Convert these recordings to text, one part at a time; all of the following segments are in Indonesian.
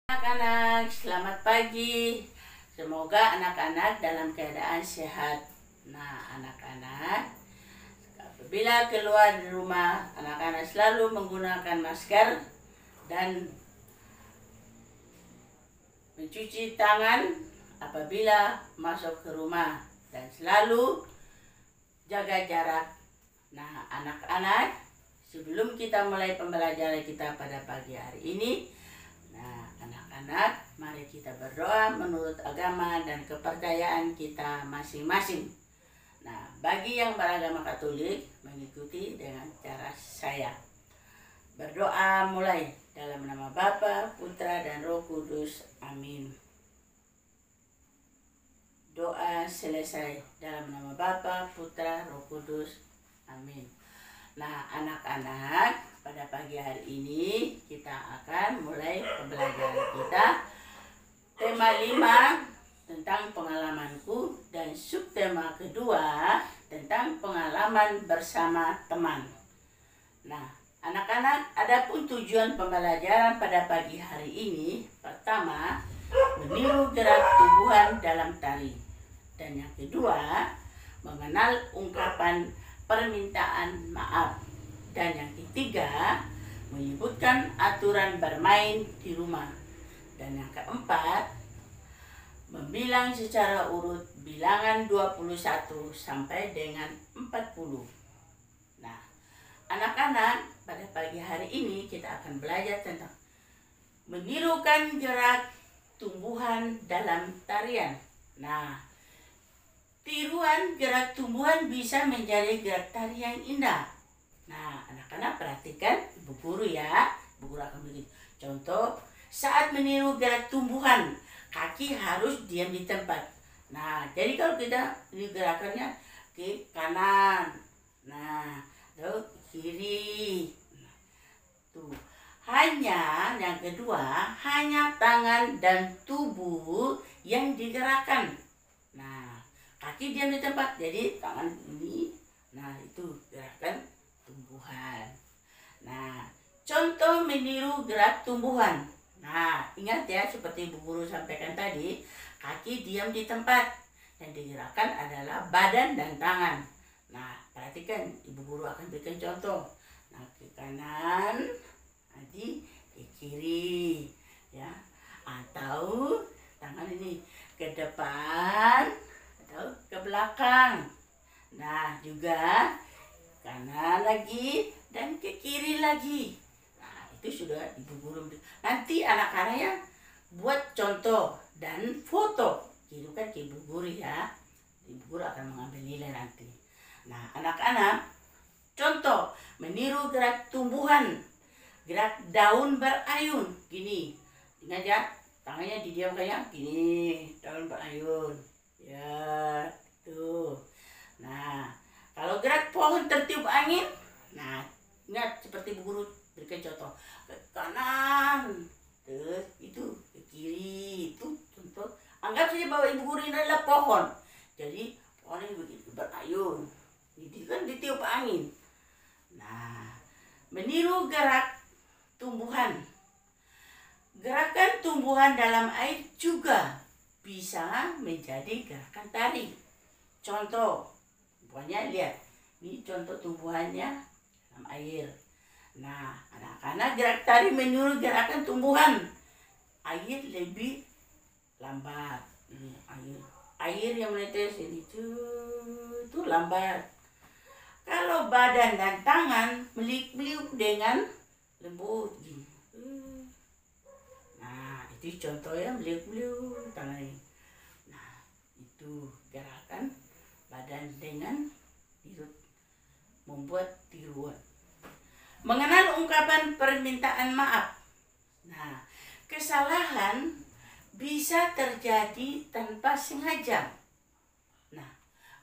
Anak-anak, selamat pagi. Semoga anak-anak dalam keadaan sehat. Nah, anak-anak, apabila keluar di rumah, anak-anak selalu menggunakan masker dan mencuci tangan apabila masuk ke rumah dan selalu jaga jarak. Nah, anak-anak, sebelum kita mulai pembelajaran kita pada pagi hari ini, nah, anak-anak, mari kita berdoa menurut agama dan kepercayaan kita masing-masing. Nah, bagi yang beragama Katolik, mengikuti dengan cara saya. Berdoa mulai dalam nama Bapa, Putra, dan Roh Kudus. Amin. Doa selesai dalam nama Bapa, Putra, Roh Kudus. Amin. Nah, anak-anak, pada pagi hari ini kita akan mulai pembelajaran kita. Tema 5 tentang pengalamanku dan subtema kedua tentang pengalaman bersama teman. Nah, anak-anak, adapun tujuan pembelajaran pada pagi hari ini, pertama, meniru gerak tubuhan dalam tari. Dan yang kedua, mengenal ungkapan permintaan maaf. Dan yang ketiga, menyebutkan aturan bermain di rumah. Dan yang keempat, membilang secara urut bilangan 21 sampai dengan 40. Nah, anak-anak, pada pagi hari ini kita akan belajar tentang menirukan gerak tumbuhan dalam tarian. Nah, tiruan gerak tumbuhan bisa menjadi gerak tari yang indah. Nah, anak-anak perhatikan ibu guru ya. Ibu guru akan bikin contoh. Saat meniru gerak tumbuhan, kaki harus diam di tempat. Nah, jadi kalau kita ini gerakannya ke kanan, nah, lalu kiri. Tuh. Hanya yang kedua, hanya tangan dan tubuh yang digerakkan. Nah, kaki diam di tempat, jadi tangan ini. Nah, itu gerakan tumbuhan. Nah, contoh meniru gerak tumbuhan. Nah, ingat ya, seperti ibu guru sampaikan tadi, kaki diam di tempat. Yang digerakkan adalah badan dan tangan. Nah, perhatikan, ibu guru akan berikan contoh. Nah, ke kanan, nanti ke kiri, ya. Atau tangan ini ke depan atau ke belakang. Nah, juga kanan lagi dan ke kiri lagi. Nah, itu sudah ibu guru. Nanti anak-anaknya buat contoh dan foto, kirimkan ke ibu guru ya. Ibu guru akan mengambil nilai nanti. Nah, anak-anak, contoh meniru gerak tumbuhan, gerak daun berayun. Gini, ingat ya, tangannya didiamkan ya, gini, daun berayun. Ya, tuh. Nah, kalau gerak pohon tertiup angin, nah, ingat seperti ibu guru berikan contoh, ke kanan, terus itu ke kiri, itu contoh. Anggap saja bahwa ibu guru ini adalah pohon. Jadi pohon ini begitu berayun, jadi kan ditiup angin. Nah, meniru gerak tumbuhan. Gerakan tumbuhan dalam air juga bisa menjadi gerakan tari. Contoh, pokoknya lihat, ini contoh tumbuhannya dalam air. Nah, anak-anak gerak tari meniru gerakan tumbuhan. Air lebih lambat. Ini air yang menetes ini itu lambat. Kalau badan dan tangan meliuk-liuk dengan lembut gini. Nah, itu contohnya meliuk-liuk tangan ini. Nah, itu gerakan badan dengan dirut, membuat tiruan. Mengenal ungkapan permintaan maaf. Nah, kesalahan bisa terjadi tanpa sengaja. Nah,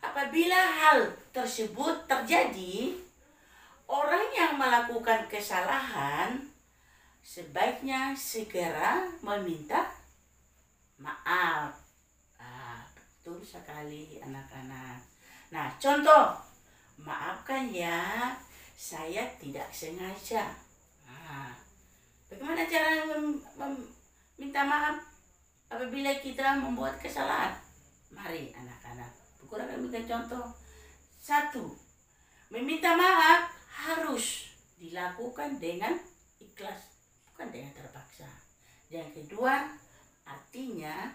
apabila hal tersebut terjadi, orang yang melakukan kesalahan sebaiknya segera meminta maaf. Betul sekali anak-anak. Nah, contoh, maafkan ya, saya tidak sengaja. Nah, bagaimana cara minta maaf apabila kita membuat kesalahan. Mari anak-anak, kurang ambil contoh. 1. Meminta maaf harus dilakukan dengan ikhlas, bukan dengan terpaksa. Yang kedua, artinya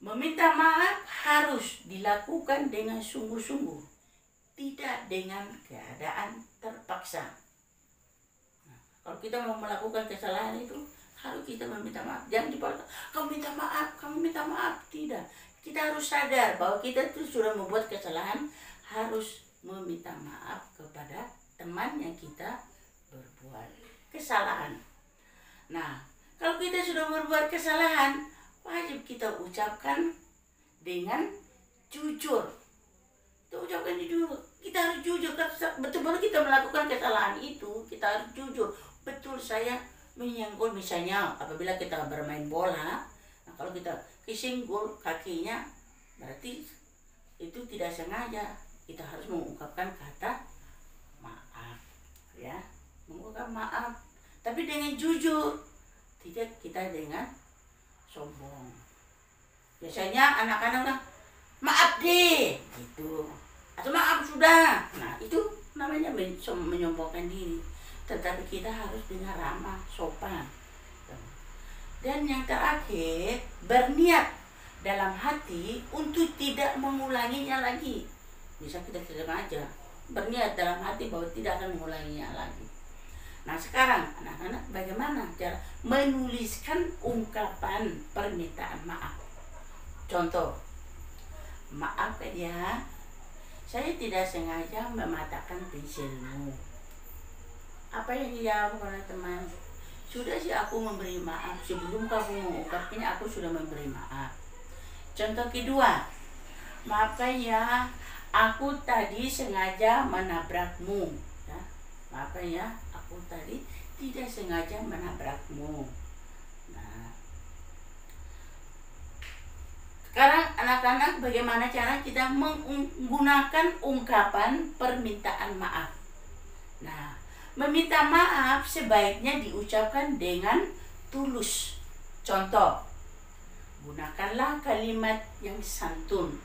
meminta maaf harus dilakukan dengan sungguh-sungguh, tidak dengan keadaan terpaksa. Nah, kalau kita mau melakukan kesalahan itu, harus kita meminta maaf. Jangan dipaksa, kamu minta maaf. Tidak. Kita harus sadar bahwa kita itu sudah membuat kesalahan, harus meminta maaf kepada teman yang kita berbuat kesalahan. Nah, kalau kita sudah berbuat kesalahan, wajib kita ucapkan dengan jujur. Kita ucapkan jujur. Kita harus jujur. Betul-betul kita melakukan kesalahan itu, kita harus jujur. Betul, saya menyenggol, misalnya apabila kita bermain bola. Nah, kalau kita kesenggol kakinya, berarti itu tidak sengaja. Kita harus mengungkapkan kata maaf, ya, mengungkapkan maaf, tapi dengan jujur, tidak kita dengan sombong. Biasanya anak-anak bilang, maaf deh, gitu, atau maaf sudah. Nah, itu namanya menyombongkan diri. Tetapi kita harus dengan ramah, sopan. Dan yang terakhir, berniat dalam hati untuk tidak mengulanginya lagi. Bisa kita sengaja berniat dalam hati bahwa tidak akan mengulanginya lagi. Nah, sekarang anak-anak, bagaimana cara menuliskan ungkapan permintaan maaf? Contoh, maaf ya, saya tidak sengaja mematahkan pensilmu. Apa yang dijawab oleh teman? Sudah sih, aku memberi maaf. Sebelum kamu mengungkapkannya, aku sudah memberi maaf. Contoh kedua, maafkan ya, aku tadi sengaja menabrakmu. Ya, maafkan ya, aku tadi tidak sengaja menabrakmu. Nah, sekarang anak-anak, bagaimana cara kita menggunakan ungkapan permintaan maaf? Nah, meminta maaf sebaiknya diucapkan dengan tulus. Contoh, gunakanlah kalimat yang santun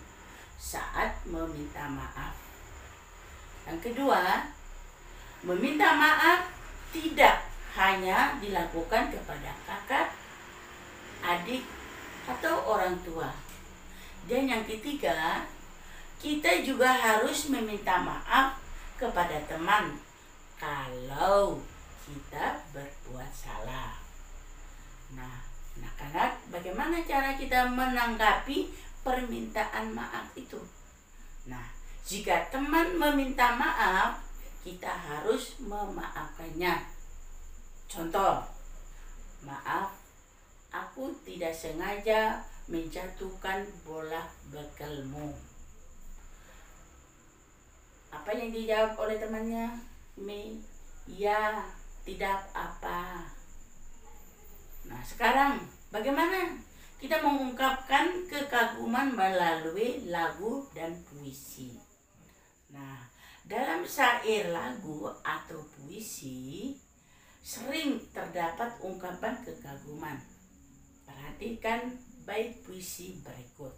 saat meminta maaf. Yang kedua, meminta maaf tidak hanya dilakukan kepada kakak, adik, atau orang tua. Dan yang ketiga, kita juga harus meminta maaf kepada teman kalau kita berbuat salah. Nah, anak-anak, bagaimana cara kita menanggapi permintaan maaf itu? Nah, jika teman meminta maaf, kita harus memaafkannya. Contoh, maaf, aku tidak sengaja menjatuhkan bola bekalmu. Apa yang dijawab oleh temannya? Ya, tidak apa. Nah, sekarang bagaimana kita mengungkapkan kekaguman melalui lagu dan puisi? Nah, dalam syair, lagu, atau puisi sering terdapat ungkapan kekaguman. Perhatikan bait puisi berikut.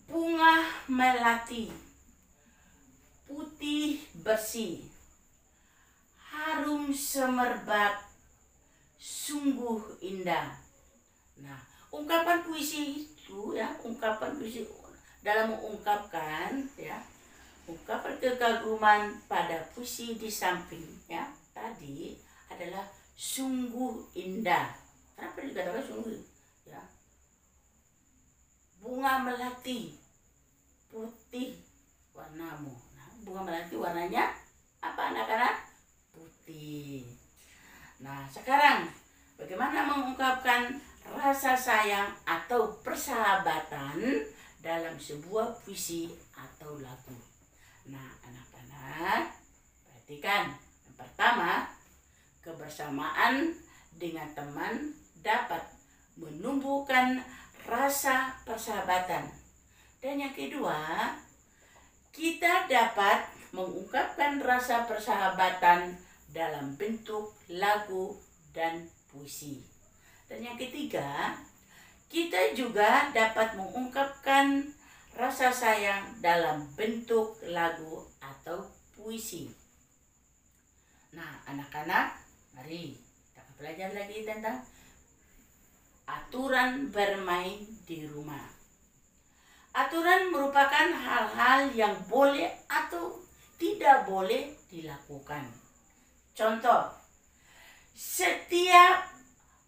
Bunga melati, putih bersih, harum semerbak, sungguh indah. Nah, ungkapan puisi itu, ya, ungkapan puisi dalam mengungkapkan, ya, ungkapan kekaguman pada puisi di samping, ya, tadi adalah sungguh indah. Kenapa dikatakan sungguh? Ya, bunga melati, putih warnamu. Nah, bunga melati warnanya apa, anak-anak? Putih. Nah, sekarang bagaimana mengungkapkan rasa sayang atau persahabatan dalam sebuah puisi atau lagu? Nah, anak-anak, perhatikan. Yang pertama, kebersamaan dengan teman dapat menumbuhkan rasa persahabatan. Dan yang kedua, kita dapat mengungkapkan rasa persahabatan dalam bentuk lagu dan puisi. Dan yang ketiga, kita juga dapat mengungkapkan rasa sayang dalam bentuk lagu atau puisi. Nah, anak-anak, mari kita belajar lagi tentang aturan bermain di rumah. Aturan merupakan hal-hal yang boleh atau tidak boleh dilakukan. Contoh, setiap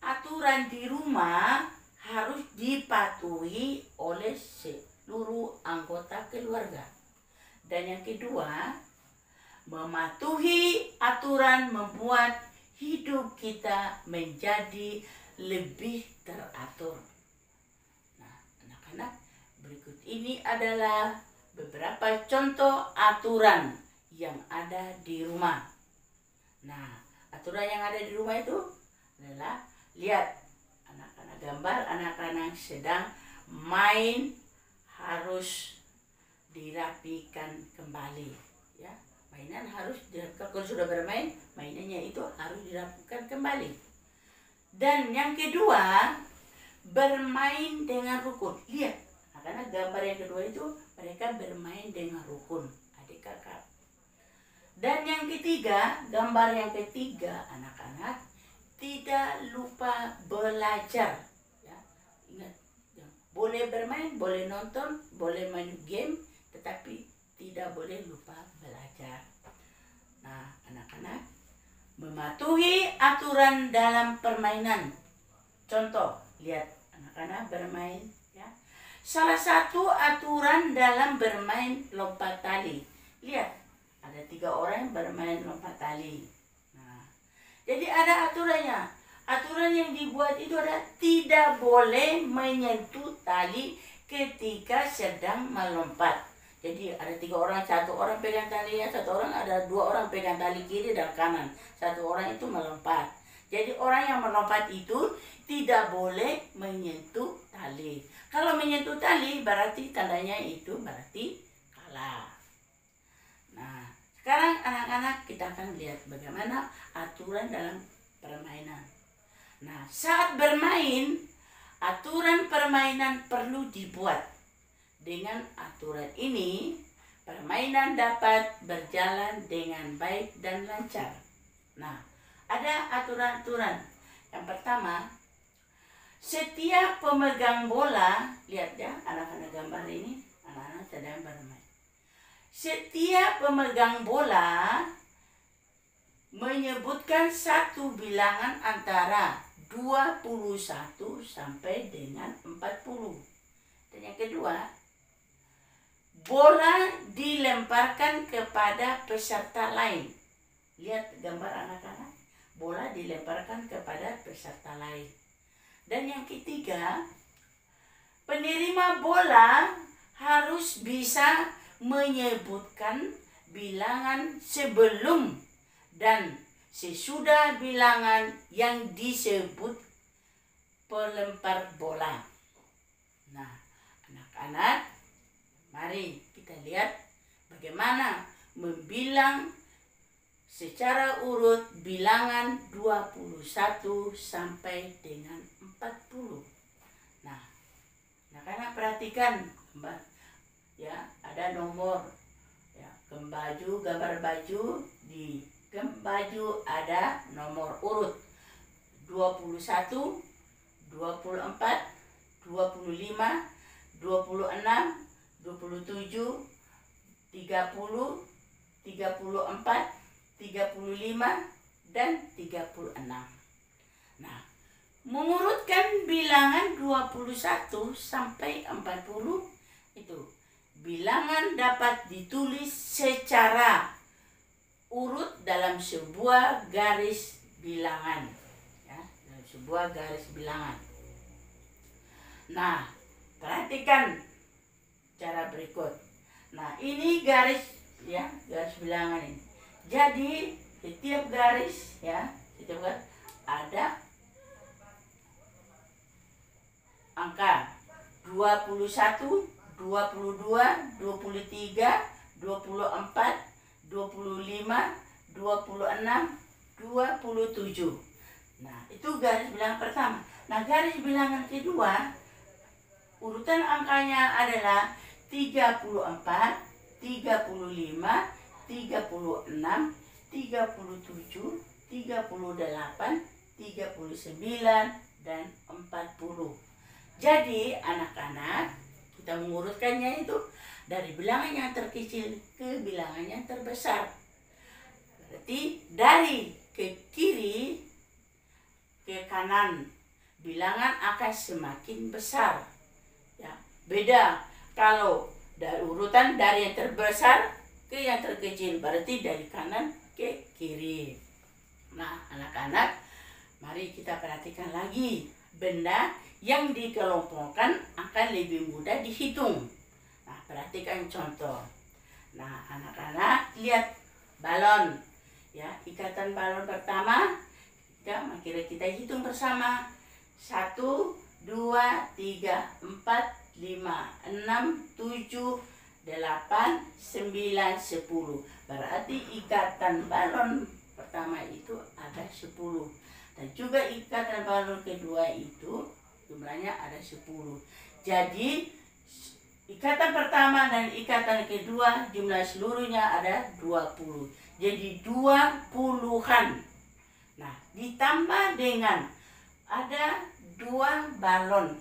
aturan di rumah harus dipatuhi oleh seluruh anggota keluarga. Dan yang kedua, mematuhi aturan membuat hidup kita menjadi lebih teratur. Nah, anak-anak, berikut ini adalah beberapa contoh aturan yang ada di rumah. Nah, aturan yang ada di rumah itu adalah, lihat anak-anak gambar, anak-anak sedang main harus dirapikan kembali, ya. Mainan harus dirapikan. Kalau sudah bermain, mainannya itu harus dirapikan kembali. Dan yang kedua, bermain dengan rukun. Lihat, karena gambar yang kedua itu mereka bermain dengan rukun, adik kakak. Dan yang ketiga, gambar yang ketiga, anak-anak tidak lupa belajar. Ya, ingat, boleh bermain, boleh nonton, boleh main game, tetapi tidak boleh lupa belajar. Nah, anak-anak, mematuhi aturan dalam permainan. Contoh, lihat anak-anak bermain, ya. Salah satu aturan dalam bermain lompat tali. Lihat, ada 3 orang yang bermain lompat tali. Nah, jadi ada aturannya. Aturan yang dibuat itu adalah tidak boleh menyentuh tali ketika sedang melompat. Jadi ada 3 orang, 1 orang pegang talinya, 1 orang, ada 2 orang pegang tali kiri dan kanan. 1 orang itu melompat. Jadi orang yang melompat itu tidak boleh menyentuh tali. Kalau menyentuh tali berarti tandanya itu berarti kalah. Nah, sekarang anak-anak kita akan lihat bagaimana aturan dalam permainan. Nah, saat bermain, aturan permainan perlu dibuat. Dengan aturan ini, permainan dapat berjalan dengan baik dan lancar. Nah, ada aturan-aturan. Yang pertama, setiap pemegang bola, lihat ya anak-anak gambar ini, anak-anak sedang bermain. Setiap pemegang bola menyebutkan satu bilangan antara 21 sampai dengan 40. Dan yang kedua, bola dilemparkan kepada peserta lain. Lihat gambar anak-anak, bola dilemparkan kepada peserta lain. Dan yang ketiga, penerima bola harus bisa menyebutkan bilangan sebelum dan sesudah bilangan yang disebut pelempar bola. Nah, anak-anak, mari kita lihat bagaimana membilang secara urut bilangan 21 sampai dengan 40. Nah, anak-anak perhatikan, ya, ada nomor, ya, gambar baju, di baju ada nomor urut 21, 24, 25, 26, 27, 30, 34, 35, dan 36. Nah, mengurutkan bilangan 21 sampai 40 itu bilangan dapat ditulis secara urut dalam sebuah garis bilangan, ya, dalam sebuah garis bilangan. Nah, perhatikan cara berikut. Nah, ini garis, ya, garis bilangan ini. Jadi setiap garis, ya, setiap garis ada angka 21, 22, 23, 24, 25, 26, 27. Nah, itu garis bilangan pertama. Nah, garis bilangan kedua, urutan angkanya adalah 34, 35, 36, 37, 38, 39, dan 40. Jadi anak-anak, kita mengurutkannya itu dari bilangan yang terkecil ke bilangan yang terbesar. Berarti dari ke kiri ke kanan bilangan akan semakin besar. Ya, beda kalau dari urutan dari yang terbesar ke yang terkecil, berarti dari kanan ke kiri. Nah, anak-anak, mari kita perhatikan lagi. Benda yang dikelompokkan akan lebih mudah dihitung. Nah, perhatikan contoh. Nah, anak-anak lihat balon. Ya, ikatan balon pertama, mari kita hitung bersama. 1, 2, 3, 4, 5, 6, 7, 8, 9, 10. Berarti ikatan balon pertama itu ada 10. Dan juga ikatan balon kedua itu jumlahnya ada 10. Jadi ikatan pertama dan ikatan kedua jumlah seluruhnya ada 20. Jadi 20-an. Nah, ditambah dengan ada 2 balon.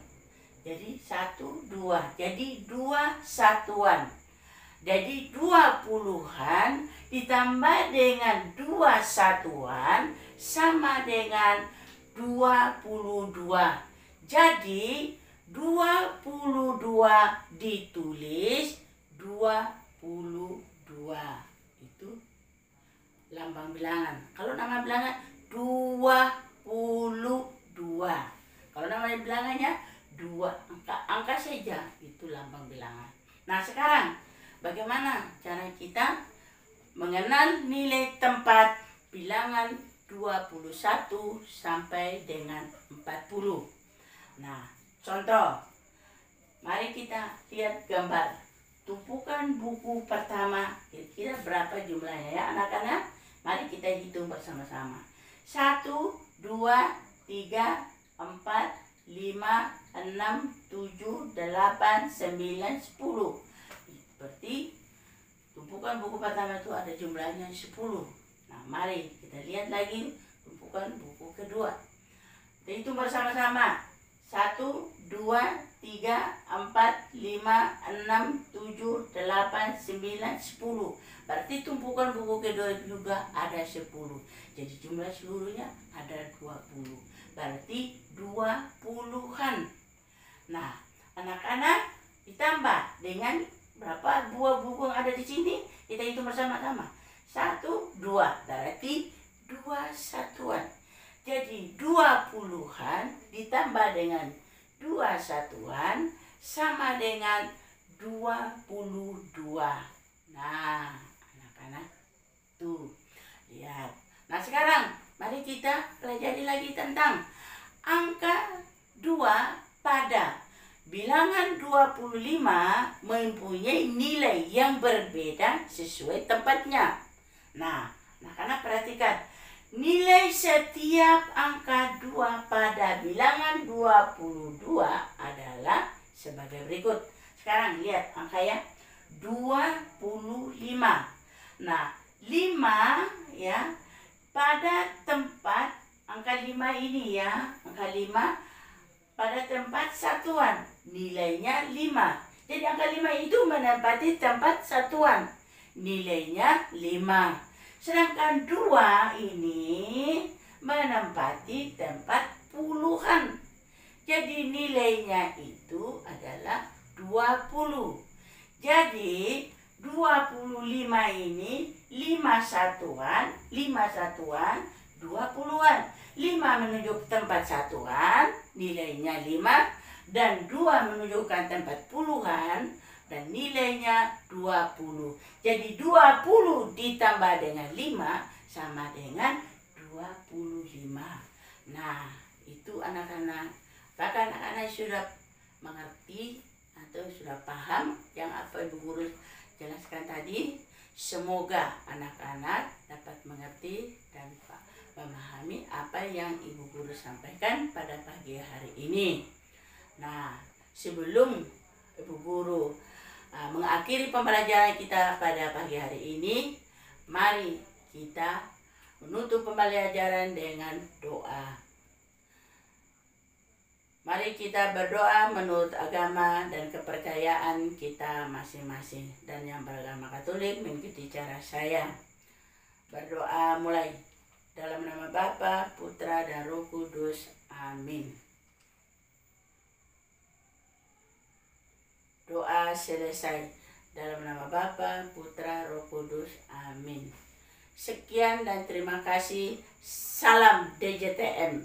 Jadi 1, 2. Jadi 2 satuan. Jadi 20-an ditambah dengan 2 satuan sama dengan 22. Jadi 22 ditulis 22. Itu lambang bilangan. Kalau nama bilangan 22. Kalau nama bilangannya 2 angka saja, itu lambang bilangan. Nah, sekarang bagaimana cara kita mengenal nilai tempat bilangan 21 sampai dengan 40? Nah, contoh. Mari kita lihat gambar. Tumpukan buku pertama, kira-kira berapa jumlahnya ya anak-anak? Mari kita hitung bersama-sama. 1, 2, 3, 4, 5, 6, 7, 8, 9, 10. Berarti tumpukan buku pertama itu ada jumlahnya 10. Nah, mari kita lihat lagi tumpukan buku kedua. Kita hitung bersama-sama. 1, 2, 3, 4, 5, 6, 7, 8, 9, 10. Berarti tumpukan buku kedua juga ada 10. Jadi jumlah seluruhnya ada 20. Berarti 20-an. Nah, anak-anak, ditambah dengan berapa buah buku yang ada di sini? Kita hitung bersama-sama. 1, 2. Berarti 2 satuan. Jadi 20-an ditambah dengan 2 satuan sama dengan 22. Nah, anak-anak, tuh, lihat. Nah, sekarang mari kita pelajari lagi tentang angka 2 pada bilangan 25 mempunyai nilai yang berbeda sesuai tempatnya. Nah, anak-anak perhatikan. Nilai setiap angka 2 pada bilangan 22 adalah sebagai berikut. Sekarang lihat angka ya. 25. Nah, 5 ya. Pada tempat angka 5 ini ya. Angka 5 pada tempat satuan. Nilainya 5. Jadi angka 5 itu menempati tempat satuan. Nilainya 5. Sedangkan 2 ini menempati tempat puluhan. Jadi nilainya itu adalah 20. Jadi 25 ini 5 satuan, 20-an. 5 menunjuk tempat satuan, nilainya 5. Dan 2 menunjukkan tempat puluhan, dan nilainya 20. Jadi 20 ditambah dengan 5 sama dengan 25. Nah, itu anak-anak. Apakah anak-anak sudah mengerti atau sudah paham yang apa Ibu Guru jelaskan tadi? Semoga anak-anak dapat mengerti dan memahami apa yang Ibu Guru sampaikan pada pagi hari ini. Nah, sebelum Ibu Guru mengakhiri pembelajaran kita pada pagi hari ini, mari kita menutup pembelajaran dengan doa. Mari kita berdoa menurut agama dan kepercayaan kita masing-masing. Dan yang beragama Katolik mengikuti cara saya. Berdoa mulai. Dalam nama Bapa, Putra, dan Roh Kudus. Amin. Doa selesai. Dalam nama Bapa, Putra, Roh Kudus. Amin. Sekian dan terima kasih. Salam DJTM.